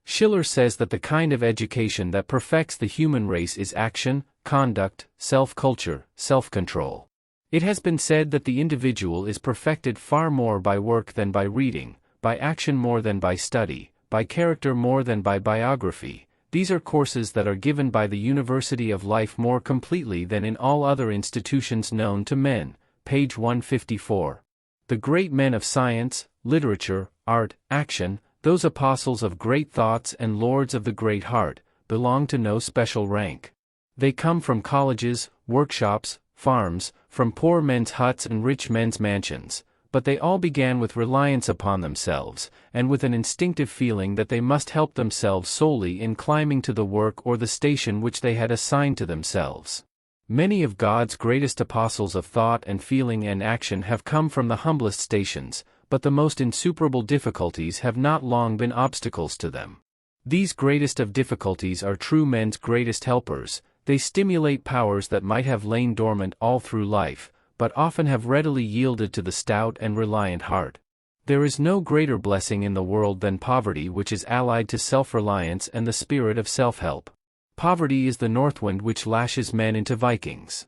Schiller says that the kind of education that perfects the human race is action, conduct, self-culture, self-control. It has been said that the individual is perfected far more by work than by reading, by action more than by study, by character more than by biography. These are courses that are given by the University of Life more completely than in all other institutions known to men. Page 154. The great men of science, literature, art, action, those apostles of great thoughts and lords of the great heart, belong to no special rank. They come from colleges, workshops, farms, from poor men's huts and rich men's mansions, but they all began with reliance upon themselves, and with an instinctive feeling that they must help themselves solely in climbing to the work or the station which they had assigned to themselves. Many of God's greatest apostles of thought and feeling and action have come from the humblest stations, but the most insuperable difficulties have not long been obstacles to them. These greatest of difficulties are true men's greatest helpers. They stimulate powers that might have lain dormant all through life, but often have readily yielded to the stout and reliant heart. There is no greater blessing in the world than poverty, which is allied to self-reliance and the spirit of self-help. Poverty is the north wind which lashes men into Vikings.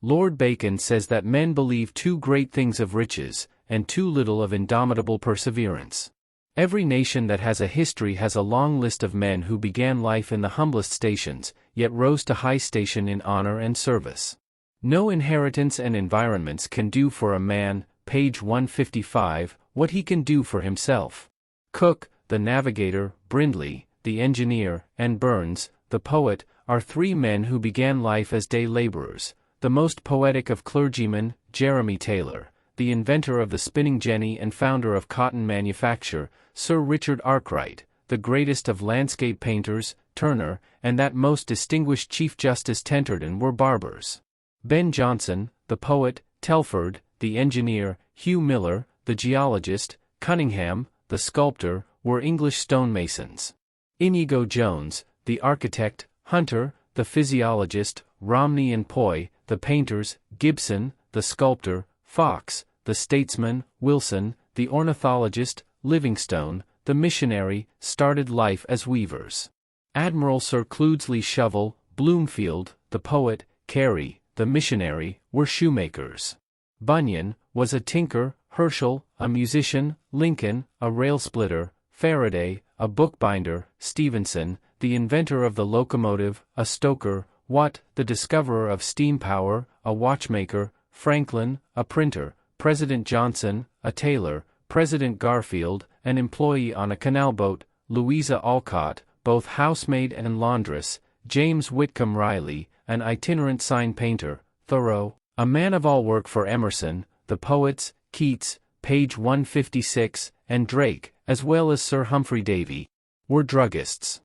Lord Bacon says that men believe too great things of riches, and too little of indomitable perseverance. Every nation that has a history has a long list of men who began life in the humblest stations, yet rose to high station in honor and service. No inheritance and environments can do for a man, page 155, what he can do for himself. Cook, the navigator, Brindley, the engineer, and Burns, the poet, are three men who began life as day laborers. The most poetic of clergymen, Jeremy Taylor, the inventor of the spinning jenny and founder of cotton manufacture, Sir Richard Arkwright, the greatest of landscape painters, Turner, and that most distinguished Chief Justice Tenterden were barbers. Ben Jonson, the poet, Telford, the engineer, Hugh Miller, the geologist, Cunningham, the sculptor, were English stonemasons. Inigo Jones, the architect, Hunter, the physiologist, Romney and Poy, the painters, Gibson, the sculptor, Fox, the statesman, Wilson, the ornithologist, Livingstone, the missionary, started life as weavers. Admiral Sir Cloudesley Shovel, Bloomfield, the poet, Carey, the missionary, were shoemakers. Bunyan was a tinker, Herschel, a musician, Lincoln, a rail-splitter, Faraday, a bookbinder, Stephenson, the inventor of the locomotive, a stoker, Watt, the discoverer of steam power, a watchmaker, Franklin, a printer, President Johnson, a tailor, President Garfield, an employee on a canal boat, Louisa Alcott, both housemaid and laundress, James Whitcomb Riley, an itinerant sign painter, Thoreau, a man of all work for Emerson, the poets, Keats, page 156, and Drake, as well as Sir Humphrey Davy, were druggists.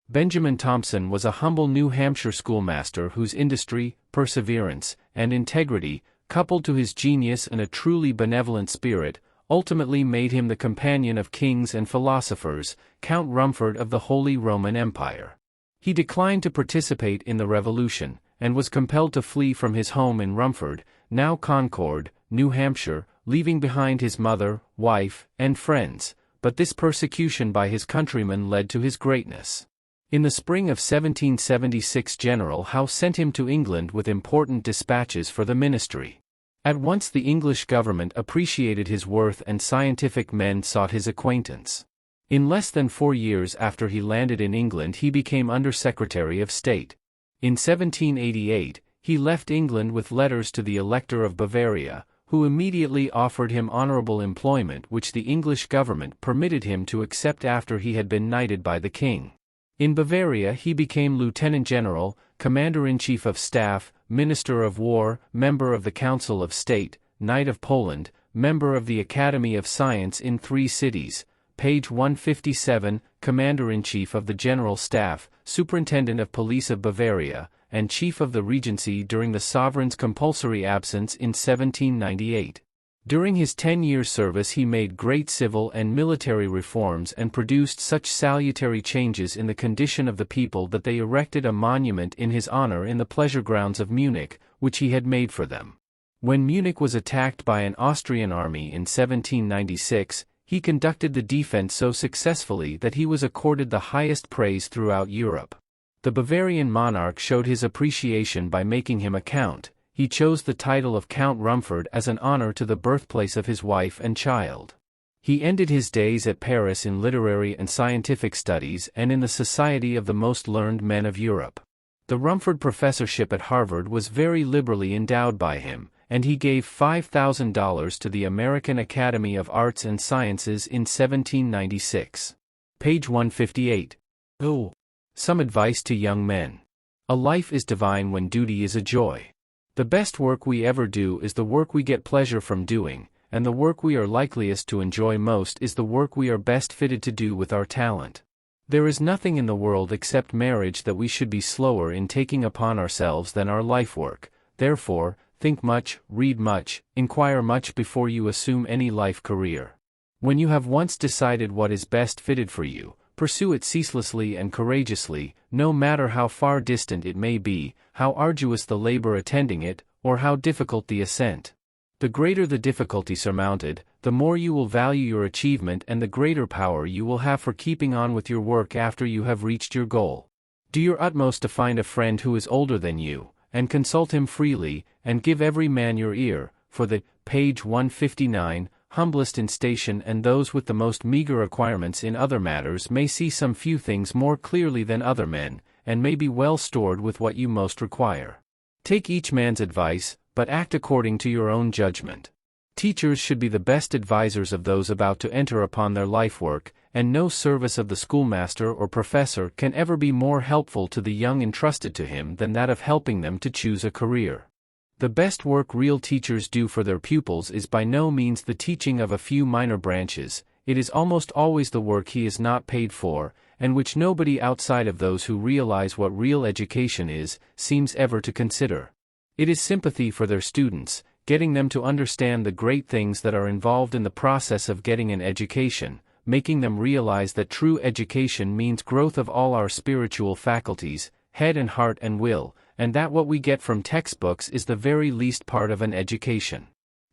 Benjamin Thompson was a humble New Hampshire schoolmaster whose industry, perseverance, and integrity, coupled to his genius and a truly benevolent spirit, ultimately made him the companion of kings and philosophers, Count Rumford of the Holy Roman Empire. He declined to participate in the Revolution, and was compelled to flee from his home in Rumford, now Concord, New Hampshire, leaving behind his mother, wife, and friends, but this persecution by his countrymen led to his greatness. In the spring of 1776 General Howe sent him to England with important dispatches for the ministry. At once the English government appreciated his worth and scientific men sought his acquaintance. In less than 4 years after he landed in England he became Under-Secretary of State. In 1788, he left England with letters to the Elector of Bavaria, who immediately offered him honorable employment which the English government permitted him to accept after he had been knighted by the king. In Bavaria he became Lieutenant General, Commander-in-Chief of Staff, Minister of War, Member of the Council of State, Knight of Poland, Member of the Academy of Science in 3 cities, page 157, Commander-in-Chief of the General Staff, Superintendent of Police of Bavaria, and Chief of the Regency during the sovereign's compulsory absence in 1798. During his 10-year service he made great civil and military reforms and produced such salutary changes in the condition of the people that they erected a monument in his honor in the pleasure grounds of Munich, which he had made for them. When Munich was attacked by an Austrian army in 1796, he conducted the defense so successfully that he was accorded the highest praise throughout Europe. The Bavarian monarch showed his appreciation by making him a count. He chose the title of Count Rumford as an honor to the birthplace of his wife and child. He ended his days at Paris in literary and scientific studies and in the society of the most learned men of Europe. The Rumford professorship at Harvard was very liberally endowed by him, and he gave $5,000 to the American Academy of Arts and Sciences in 1796. Page 158. Oh. Some advice to young men. A life is divine when duty is a joy. The best work we ever do is the work we get pleasure from doing, and the work we are likeliest to enjoy most is the work we are best fitted to do with our talent. There is nothing in the world except marriage that we should be slower in taking upon ourselves than our life work. Therefore, think much, read much, inquire much before you assume any life career. When you have once decided what is best fitted for you, pursue it ceaselessly and courageously, no matter how far distant it may be, how arduous the labor attending it, or how difficult the ascent. The greater the difficulty surmounted, the more you will value your achievement and the greater power you will have for keeping on with your work after you have reached your goal. Do your utmost to find a friend who is older than you, and consult him freely, and give every man your ear, for the, page 159, humblest in station and those with the most meager acquirements in other matters may see some few things more clearly than other men, and may be well stored with what you most require. Take each man's advice, but act according to your own judgment. Teachers should be the best advisers of those about to enter upon their life work, and no service of the schoolmaster or professor can ever be more helpful to the young entrusted to him than that of helping them to choose a career. The best work real teachers do for their pupils is by no means the teaching of a few minor branches, it is almost always the work he is not paid for, and which nobody outside of those who realize what real education is, seems ever to consider. It is sympathy for their students, getting them to understand the great things that are involved in the process of getting an education, making them realize that true education means growth of all our spiritual faculties, head and heart and will, and that what we get from textbooks is the very least part of an education.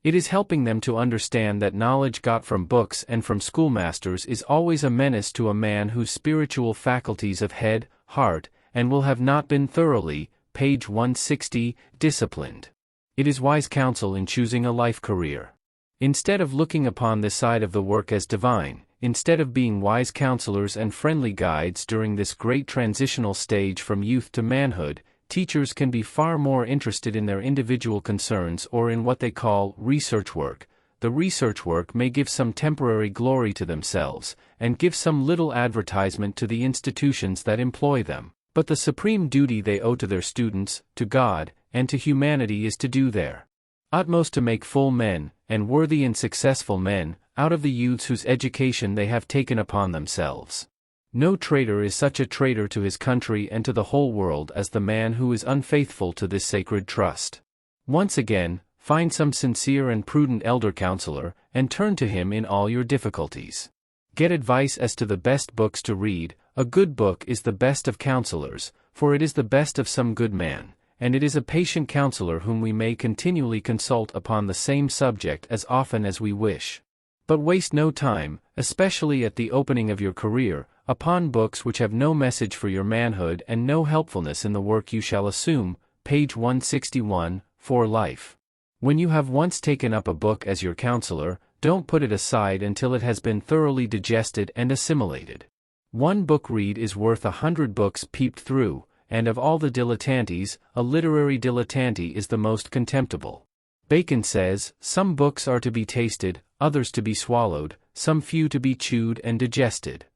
It is helping them to understand that knowledge got from books and from schoolmasters is always a menace to a man whose spiritual faculties of head, heart, and will have not been thoroughly, page 160, disciplined. It is wise counsel in choosing a life career. Instead of looking upon this side of the work as divine, instead of being wise counselors and friendly guides during this great transitional stage from youth to manhood, teachers can be far more interested in their individual concerns or in what they call research work. The research work may give some temporary glory to themselves, and give some little advertisement to the institutions that employ them, but the supreme duty they owe to their students, to God, and to humanity is to do their utmost to make full men, and worthy and successful men, out of the youths whose education they have taken upon themselves. No traitor is such a traitor to his country and to the whole world as the man who is unfaithful to this sacred trust. Once again, find some sincere and prudent elder counselor, and turn to him in all your difficulties. Get advice as to the best books to read. A good book is the best of counselors, for it is the best of some good man, and it is a patient counselor whom we may continually consult upon the same subject as often as we wish. But waste no time, especially at the opening of your career, upon books which have no message for your manhood and no helpfulness in the work you shall assume, page 161, for life. When you have once taken up a book as your counselor, don't put it aside until it has been thoroughly digested and assimilated. One book read is worth 100 books peeped through, and of all the dilettantes, a literary dilettante is the most contemptible. Bacon says, some books are to be tasted, others to be swallowed, some few to be chewed and digested.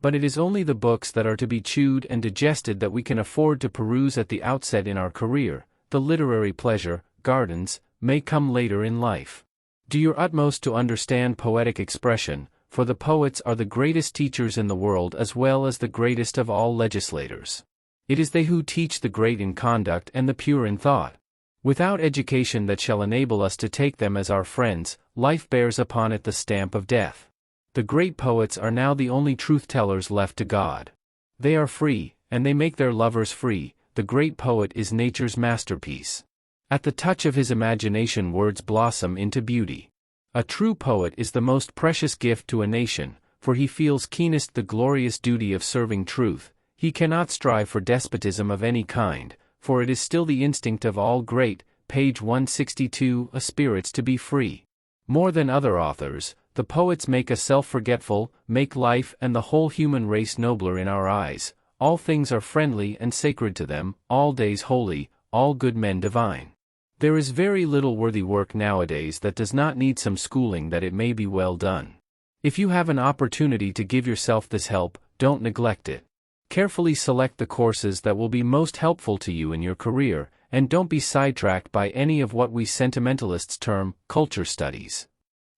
But it is only the books that are to be chewed and digested that we can afford to peruse at the outset in our career. The literary pleasure, gardens, may come later in life. Do your utmost to understand poetic expression, for the poets are the greatest teachers in the world as well as the greatest of all legislators. It is they who teach the great in conduct and the pure in thought. Without education that shall enable us to take them as our friends, life bears upon it the stamp of death. The great poets are now the only truth-tellers left to God. They are free, and they make their lovers free. The great poet is nature's masterpiece. At the touch of his imagination words blossom into beauty. A true poet is the most precious gift to a nation, for he feels keenest the glorious duty of serving truth. He cannot strive for despotism of any kind, for it is still the instinct of all great, page 162, spirits to be free. More than other authors, the poets make us self-forgetful, make life and the whole human race nobler in our eyes. All things are friendly and sacred to them, all days holy, all good men divine. There is very little worthy work nowadays that does not need some schooling that it may be well done. If you have an opportunity to give yourself this help, don't neglect it. Carefully select the courses that will be most helpful to you in your career, and don't be sidetracked by any of what we sentimentalists term culture studies.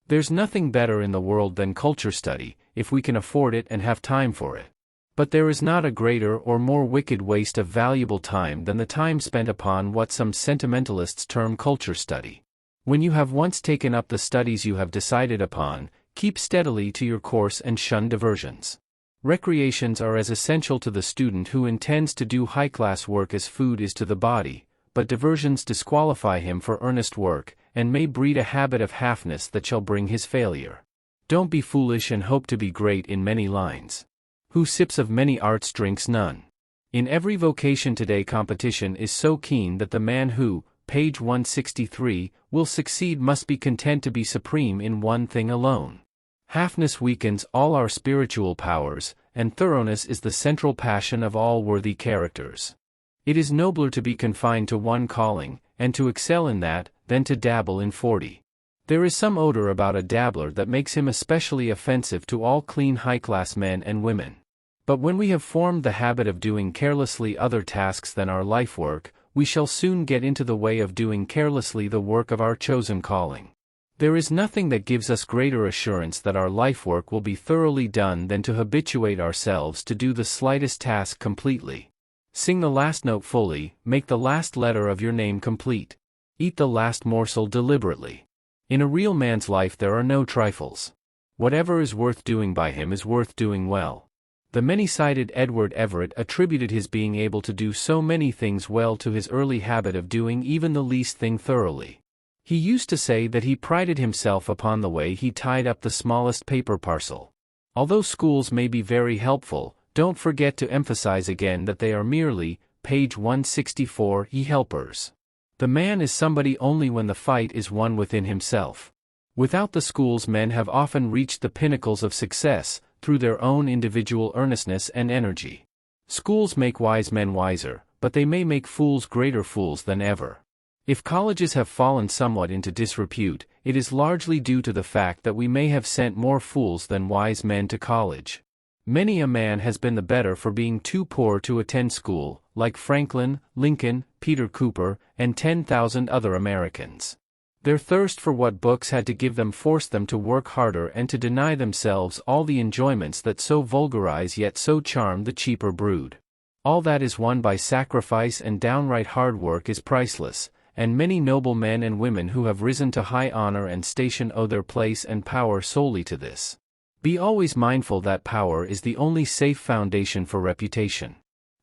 There's nothing better in the world than culture study, if we can afford it and have time for it. But there is not a greater or more wicked waste of valuable time than the time spent upon what some sentimentalists term culture study. When you have once taken up the studies you have decided upon, keep steadily to your course and shun diversions. Recreations are as essential to the student who intends to do high-class work as food is to the body, but diversions disqualify him for earnest work, and may breed a habit of halfness that shall bring his failure. Don't be foolish and hope to be great in many lines. Who sips of many arts drinks none. In every vocation today competition is so keen that the man who, page 163, will succeed must be content to be supreme in one thing alone. Halfness weakens all our spiritual powers, and thoroughness is the central passion of all worthy characters. It is nobler to be confined to one calling, and to excel in that, than to dabble in 40. There is some odor about a dabbler that makes him especially offensive to all clean high-class men and women. But when we have formed the habit of doing carelessly other tasks than our life work, we shall soon get into the way of doing carelessly the work of our chosen calling. There is nothing that gives us greater assurance that our life work will be thoroughly done than to habituate ourselves to do the slightest task completely. Sing the last note fully, make the last letter of your name complete. Eat the last morsel deliberately. In a real man's life there are no trifles. Whatever is worth doing by him is worth doing well. The many-sided Edward Everett attributed his being able to do so many things well to his early habit of doing even the least thing thoroughly. He used to say that he prided himself upon the way he tied up the smallest paper parcel. Although schools may be very helpful, don't forget to emphasize again that they are merely, page 164, helpers. The man is somebody only when the fight is won within himself. Without the schools men have often reached the pinnacles of success, through their own individual earnestness and energy. Schools make wise men wiser, but they may make fools greater fools than ever. If colleges have fallen somewhat into disrepute, it is largely due to the fact that we may have sent more fools than wise men to college. Many a man has been the better for being too poor to attend school, like Franklin, Lincoln, Peter Cooper, and 10,000 other Americans. Their thirst for what books had to give them forced them to work harder and to deny themselves all the enjoyments that so vulgarize yet so charm the cheaper brood. All that is won by sacrifice and downright hard work is priceless, and many noble men and women who have risen to high honor and station owe their place and power solely to this. Be always mindful that power is the only safe foundation for reputation.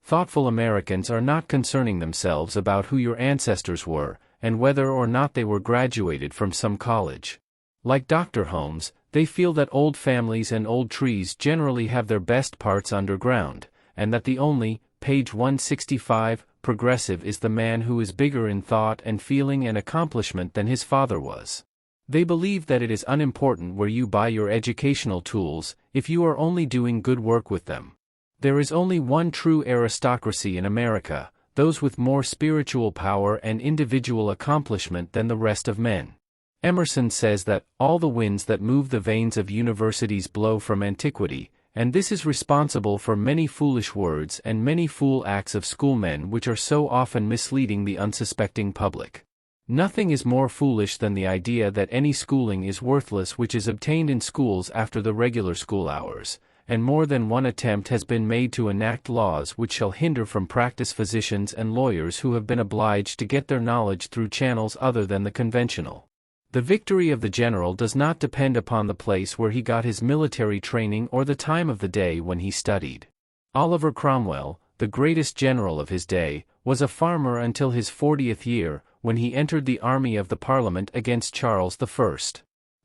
Thoughtful Americans are not concerning themselves about who your ancestors were, and whether or not they were graduated from some college. Like Dr. Holmes, they feel that old families and old trees generally have their best parts underground, and that the only, page 165, progressive is the man who is bigger in thought and feeling and accomplishment than his father was. They believe that it is unimportant where you buy your educational tools, if you are only doing good work with them. There is only one true aristocracy in America, those with more spiritual power and individual accomplishment than the rest of men. Emerson says that, all the winds that move the veins of universities blow from antiquity, and this is responsible for many foolish words and many fool acts of schoolmen which are so often misleading the unsuspecting public. Nothing is more foolish than the idea that any schooling is worthless which is obtained in schools after the regular school hours, and more than one attempt has been made to enact laws which shall hinder from practice physicians and lawyers who have been obliged to get their knowledge through channels other than the conventional. The victory of the general does not depend upon the place where he got his military training or the time of the day when he studied. Oliver Cromwell, the greatest general of his day, was a farmer until his 40th year, when he entered the army of the Parliament against Charles I.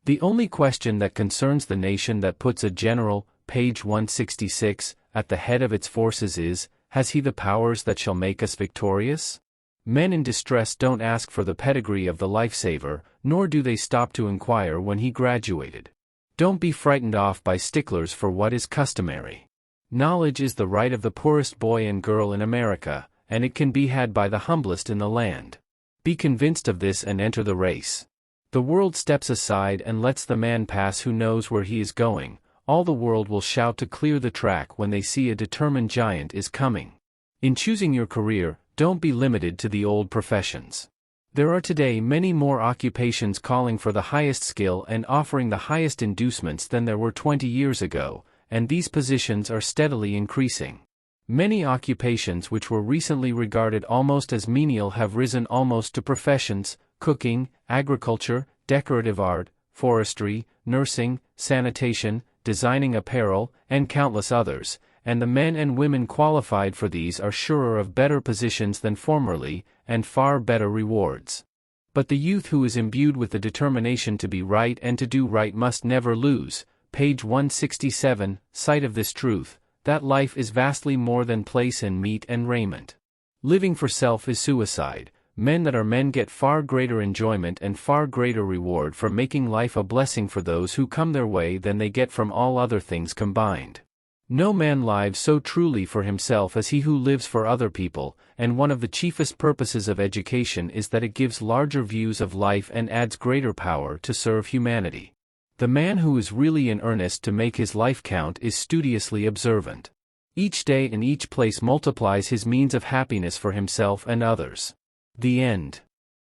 The only question that concerns the nation that puts a general, page 166, at the head of its forces is, has he the powers that shall make us victorious? Men in distress don't ask for the pedigree of the lifesaver, nor do they stop to inquire when he graduated. Don't be frightened off by sticklers for what is customary. Knowledge is the right of the poorest boy and girl in America, and it can be had by the humblest in the land. Be convinced of this and enter the race. The world steps aside and lets the man pass who knows where he is going. All the world will shout to clear the track when they see a determined giant is coming. In choosing your career, don't be limited to the old professions. There are today many more occupations calling for the highest skill and offering the highest inducements than there were 20 years ago, and these positions are steadily increasing. Many occupations which were recently regarded almost as menial have risen almost to professions: cooking, agriculture, decorative art, forestry, nursing, sanitation, designing apparel, and countless others, and the men and women qualified for these are surer of better positions than formerly, and far better rewards. But the youth who is imbued with the determination to be right and to do right must never lose, page 167, sight of this truth, that life is vastly more than place and meat and raiment. Living for self is suicide. Men that are men get far greater enjoyment and far greater reward from making life a blessing for those who come their way than they get from all other things combined. No man lives so truly for himself as he who lives for other people, and one of the chiefest purposes of education is that it gives larger views of life and adds greater power to serve humanity. The man who is really in earnest to make his life count is studiously observant. Each day and each place multiplies his means of happiness for himself and others. The end.